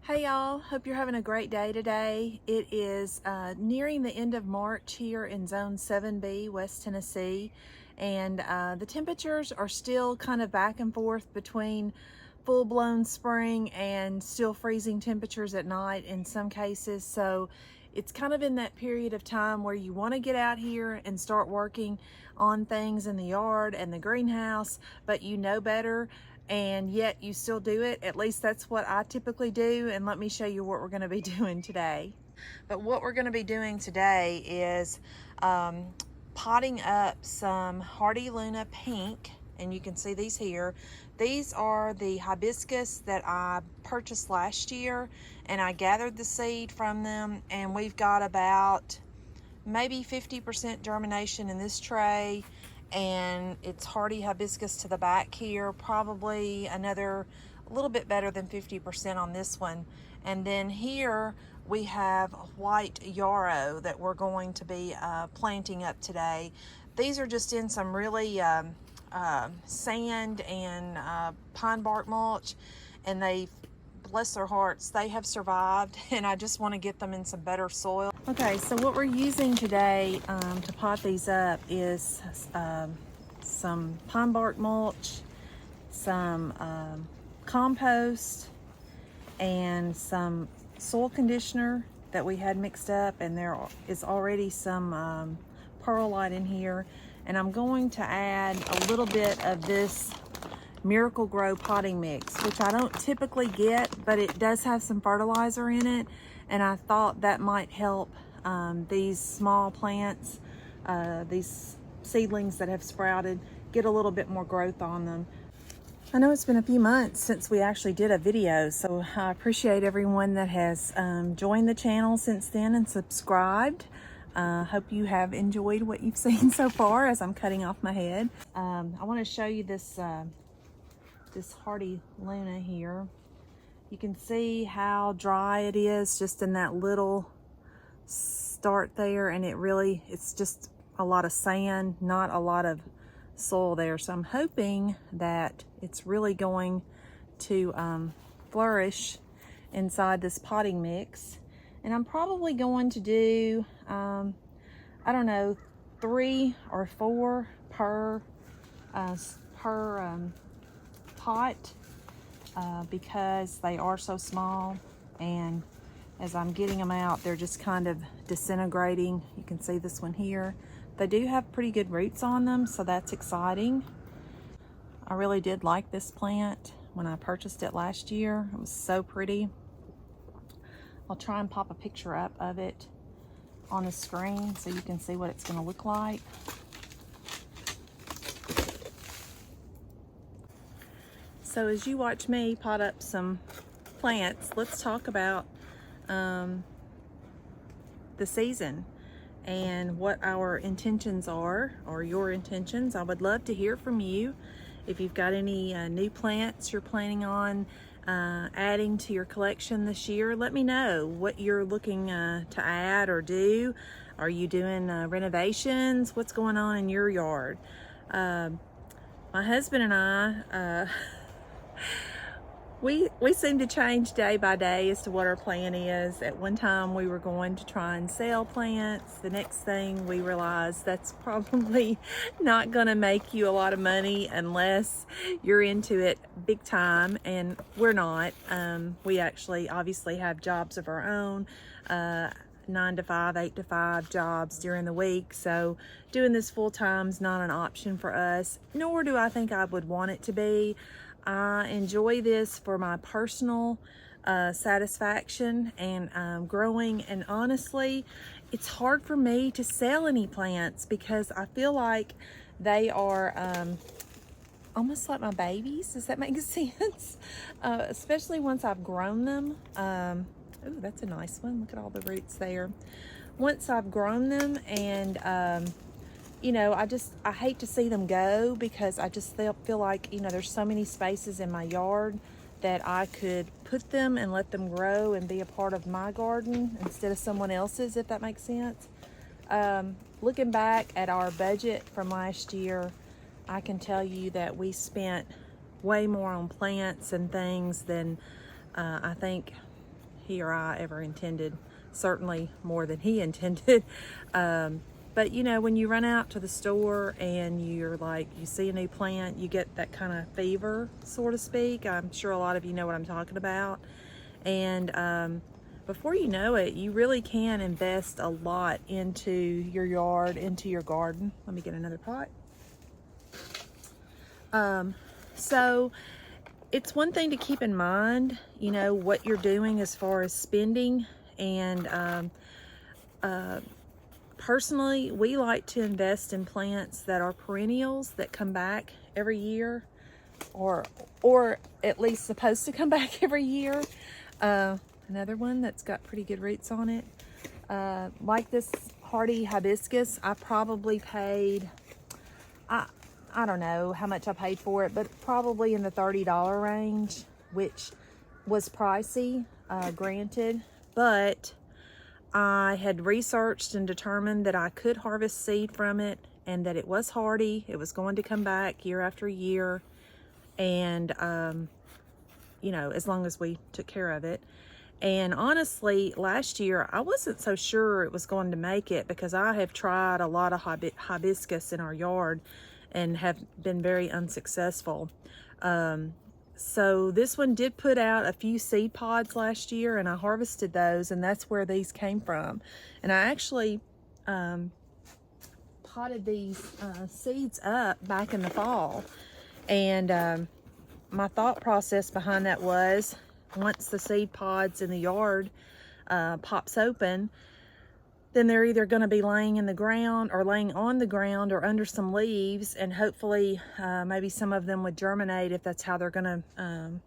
Hey y'all, hope you're having a great day today. It is nearing the end of March here in Zone 7B, West Tennessee, and the temperatures are still kind of back and forth between full-blown spring and still freezing temperatures at night in some cases. So it's kind of in that period of time where you want to get out here and start working on things in the yard and the greenhouse, but you know better and yet you still do it. At least that's what I typically do, and let me show you what we're going to be doing today. But what we're going to be doing today is potting up some Hardy Luna Pink, and you can see these here. These are the hibiscus that I purchased last year, and I gathered the seed from them, and we've got about maybe 50% germination in this tray, and it's hardy hibiscus to the back here, probably another a little bit better than 50% on this one. And then here we have white yarrow that we're going to be planting up today. These are just in some really sand and pine bark mulch, and they, bless their hearts, they have survived, and I just want to get them in some better soil. Okay, so what we're using today to pot these up is some pine bark mulch, some compost, and some soil conditioner that we had mixed up, and there is already some perlite in here, and I'm going to add a little bit of this Miracle Grow potting mix, which I don't typically get, but it does have some fertilizer in it, and I thought that might help these small plants, these seedlings that have sprouted, get a little bit more growth on them. I know it's been a few months since we actually did a video, so I appreciate everyone that has joined the channel since then and subscribed. Hope you have enjoyed what you've seen so far as I'm cutting off my head. I want to show you this this Hardy Luna here. You can see how dry it is just in that little start there, and it's just a lot of sand, not a lot of soil there. So I'm hoping that it's really going to flourish inside this potting mix. And I'm probably going to do I don't know, 3 or 4 per pot, because they are so small, and as I'm getting them out, they're just kind of disintegrating. You can see this one here. They do have pretty good roots on them, so that's exciting. I really did like this plant when I purchased it last year. It was so pretty. I'll try and pop a picture up of it on the screen so you can see what it's going to look like. So as you watch me pot up some plants, let's talk about the season and what our intentions are, or your intentions. I would love to hear from you. If you've got any new plants you're planning on adding to your collection this year, let me know what you're looking to add or do. Are you doing renovations? What's going on in your yard? My husband and I, we seem to change day by day as to what our plan is. At one time we were going to try and sell plants. The next thing we realized that's probably not going to make you a lot of money unless you're into it big time, and we're not. We actually obviously have jobs of our own, 9 to 5, 8 to 5 jobs during the week, so doing this full time is not an option for us, nor do I think I would want it to be. I enjoy this for my personal satisfaction and growing, and honestly it's hard for me to sell any plants because I feel like they are almost like my babies. Does that make sense? Especially once I've grown them. Ooh, that's a nice one. Look at all the roots there. Once I've grown them, and you know, I hate to see them go, because I just feel like, you know, there's so many spaces in my yard that I could put them and let them grow and be a part of my garden instead of someone else's, if that makes sense. Looking back at our budget from last year, I can tell you that we spent way more on plants and things than I think he or I ever intended, certainly more than he intended. But you know, when you run out to the store and you're like, you see a new plant, you get that kind of fever, so to speak. I'm sure a lot of you know what I'm talking about. And before you know it, you really can invest a lot into your yard, into your garden. Let me get another pot. So it's one thing to keep in mind, you know, what you're doing as far as spending. And personally, we like to invest in plants that are perennials, that come back every year, or at least supposed to come back every year. Another one that's got pretty good roots on it, like this hardy hibiscus. I probably paid, I don't know how much I paid for it, but probably in the $30 range, which was pricey, granted, but I had researched and determined that I could harvest seed from it and that it was hardy. It was going to come back year after year. And, you know, as long as we took care of it. And honestly, last year, I wasn't so sure it was going to make it because I have tried a lot of hibiscus in our yard and have been very unsuccessful. So this one did put out a few seed pods last year, and I harvested those, and that's where these came from. And I actually potted these seeds up back in the fall. And my thought process behind that was, once the seed pods in the yard pops open, then they're either going to be laying in the ground or laying on the ground or under some leaves, and hopefully maybe some of them would germinate if that's how they're going to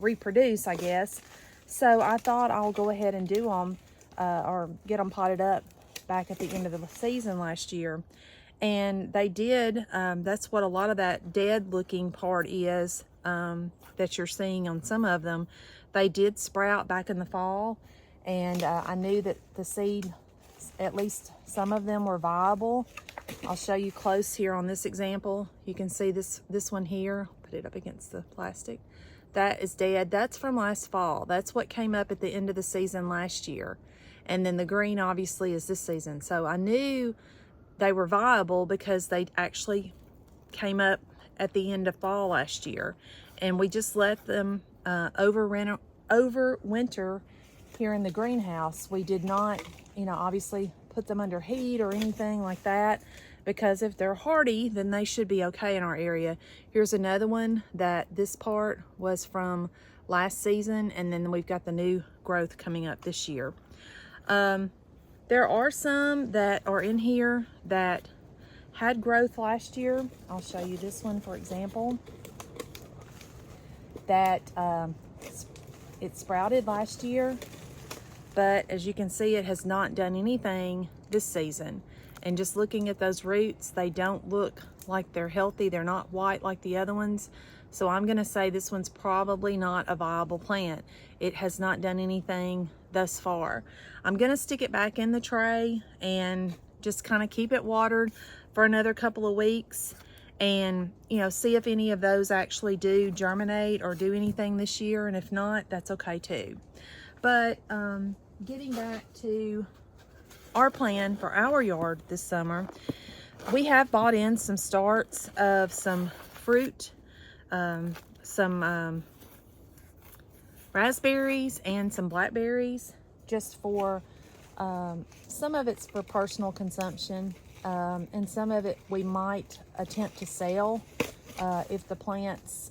reproduce, I guess. So I thought I'll go ahead and do them or get them potted up back at the end of the season last year. And they did. That's what a lot of that dead looking part is that you're seeing on some of them. They did sprout back in the fall. And I knew that the seed, at least some of them, were viable. I'll show you close here on this example. You can see this one here. Put it up against the plastic. That is dead. That's from last fall. That's what came up at the end of the season last year. And then the green obviously is this season. So I knew they were viable because they actually came up at the end of fall last year. And we just let them overwinter here in the greenhouse. We did not, you know, obviously put them under heat or anything like that, because if they're hardy, then they should be okay in our area. Here's another one that this part was from last season, and then we've got the new growth coming up this year. There are some that are in here that had growth last year. I'll show you this one, for example, that it sprouted last year, but as you can see, it has not done anything this season. And just looking at those roots, they don't look like they're healthy. They're not white like the other ones. So I'm gonna say this one's probably not a viable plant. It has not done anything thus far. I'm gonna stick it back in the tray and just kind of keep it watered for another couple of weeks, and you know, see if any of those actually do germinate or do anything this year. And if not, that's okay too. But getting back to our plan for our yard this summer, we have bought in some starts of some fruit, some raspberries and some blackberries, just for some of it's for personal consumption, and some of it we might attempt to sell if the plants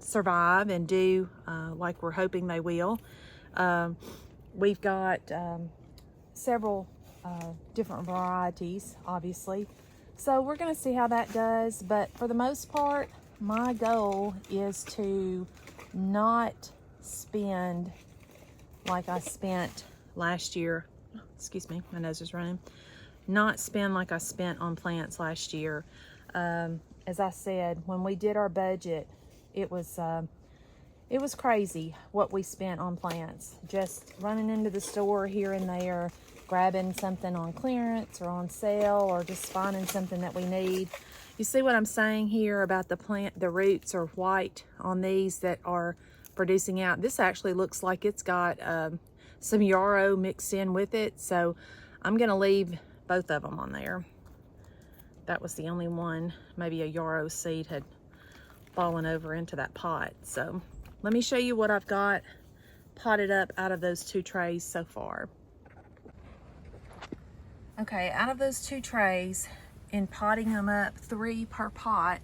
survive and do like we're hoping they will. We've got several different varieties, obviously, so we're going to see how that does. But for the most part, my goal is to not spend like I spent last year. Excuse me, my nose is running. Not spend like I spent on plants last year. As I said, when we did our budget, it was crazy what we spent on plants. Just running into the store here and there, grabbing something on clearance or on sale, or just finding something that we need. You see what I'm saying here about the plant? The roots are white on these that are producing out. This actually looks like it's got some yarrow mixed in with it, so I'm gonna leave both of them on there. That was the only one. Maybe a yarrow seed had fallen over into that pot. So let me show you what I've got potted up out of those 2 trays so far. Okay, out of those 2 trays, in potting them up 3 per pot,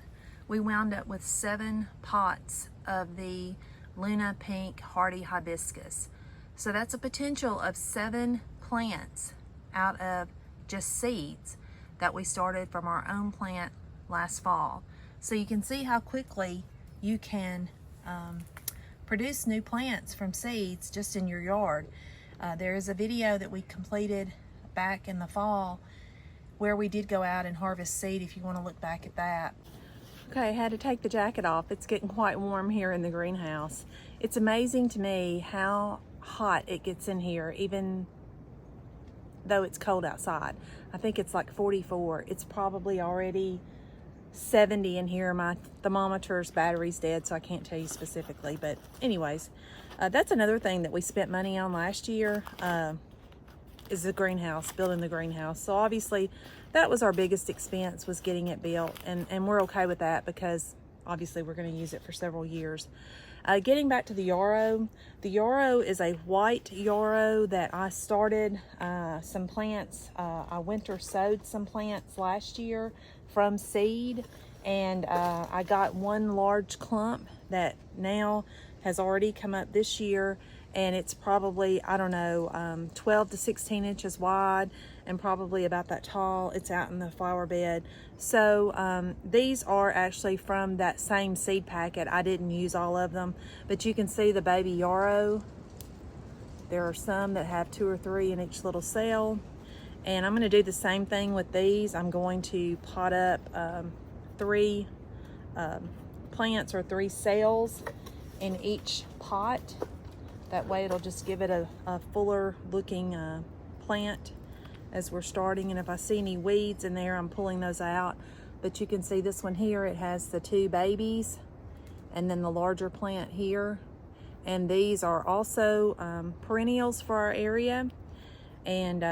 we wound up with 7 pots of the Luna Pink Hardy Hibiscus. So that's a potential of 7 plants out of just seeds that we started from our own plant last fall. So you can see how quickly you can produce new plants from seeds just in your yard. There is a video that we completed back in the fall where we did go out and harvest seed, if you want to look back at that. Okay, I had to take the jacket off. It's getting quite warm here in the greenhouse. It's amazing to me how hot it gets in here, even though it's cold outside. I think it's like 44. It's probably already 70 in here. My thermometer's battery's dead, so I can't tell you specifically. But anyways, that's another thing that we spent money on last year, is the greenhouse, building the greenhouse. So obviously that was our biggest expense, was getting it built, and we're okay with that because obviously we're going to use it for several years. Getting back to the yarrow is a white yarrow that I started some plants. I winter sowed some plants last year from seed, and I got one large clump that now has already come up this year, and it's probably, I don't know, 12 to 16 inches wide and probably about that tall. It's out in the flower bed. So these are actually from that same seed packet. I didn't use all of them, but you can see the baby yarrow. There are some that have 2 or 3 in each little cell. And I'm gonna do the same thing with these. I'm going to pot up 3 plants or 3 cells in each pot. That way it'll just give it a fuller looking plant as we're starting. And if I see any weeds in there, I'm pulling those out. But you can see this one here, it has the 2 babies and then the larger plant here. And these are also perennials for our area, and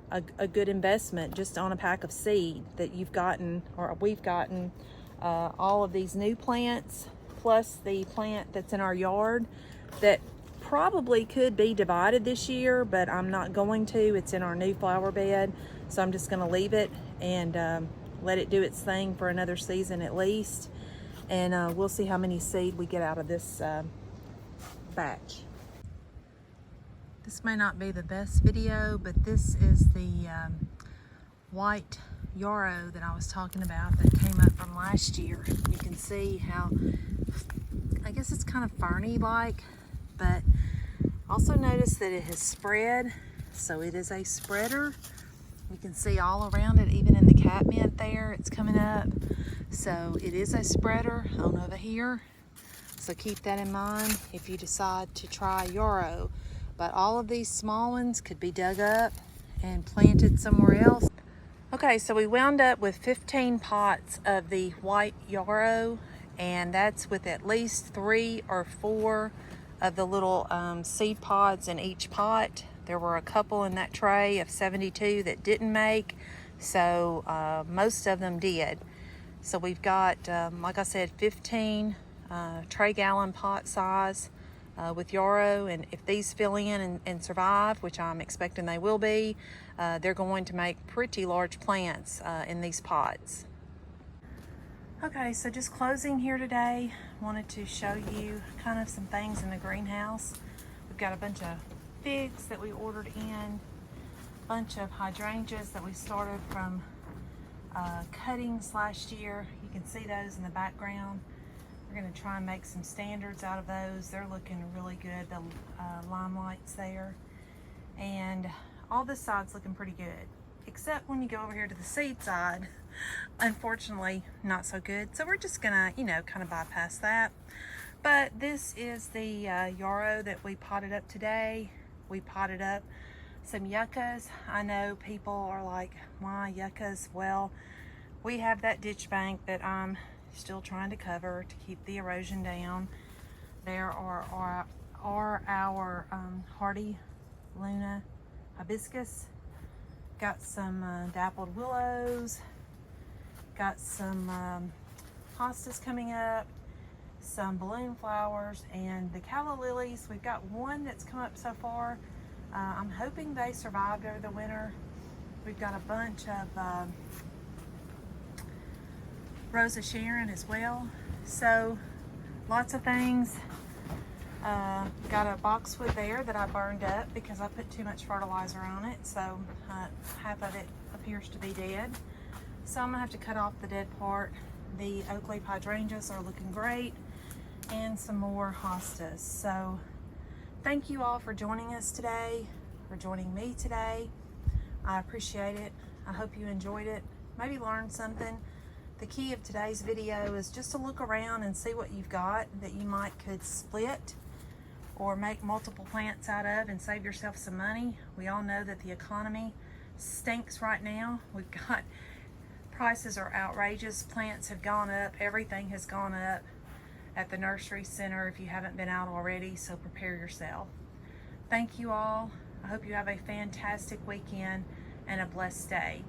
a good investment just on a pack of seed that you've gotten, or we've gotten all of these new plants plus the plant that's in our yard that probably could be divided this year, but I'm not going to. It's in our new flower bed, so I'm just going to leave it and let it do its thing for another season at least, and we'll see how many seed we get out of this batch. This may not be the best video, but this is the white yarrow that I was talking about that came up from last year. You can see how, I guess it's kind of ferny-like, but also notice that it has spread, so it is a spreader. You can see all around it, even in the catmint there, it's coming up. So it is a spreader on over here. So keep that in mind if you decide to try yarrow. But all of these small ones could be dug up and planted somewhere else. Okay, so we wound up with 15 pots of the white yarrow, and that's with at least 3 or 4 of the little seed pods in each pot. There were a couple in that tray of 72 that didn't make, so most of them did. So we've got, like I said, 15 tray gallon pot size with yarrow, and if these fill in and survive, which I'm expecting they will be, they're going to make pretty large plants in these pots. Okay, so just closing here today, wanted to show you kind of some things in the greenhouse. We've got a bunch of figs that we ordered in, a bunch of hydrangeas that we started from cuttings last year. You can see those in the background. We're going to try and make some standards out of those. They're looking really good, the limelights there. And all this side's looking pretty good, except when you go over here to the seed side, unfortunately not so good. So we're just gonna, kind of bypass that. But this is the yarrow that we potted up today. We potted up some yuccas. I know people are like, why yuccas? Well, we have that ditch bank that I'm still trying to cover to keep the erosion down. There are our hardy Luna hibiscus. Got some dappled willows. Got some hostas coming up. Some balloon flowers and the calla lilies. We've got one that's come up so far. I'm hoping they survived over the winter. We've got a bunch of Rosa Sharon as well. So lots of things. Got a boxwood there that I burned up because I put too much fertilizer on it. So half of it appears to be dead. So I'm gonna have to cut off the dead part. The oak leaf hydrangeas are looking great, and some more hostas. So thank you all for joining us today, for joining me today. I appreciate it. I hope you enjoyed it, maybe learned something. The key of today's video is just to look around and see what you've got that you could split or make multiple plants out of and save yourself some money. We all know that the economy stinks right now. We've got prices are outrageous. Plants have gone up. Everything has gone up at the nursery center if you haven't been out already, so prepare yourself. Thank you all. I hope you have a fantastic weekend and a blessed day.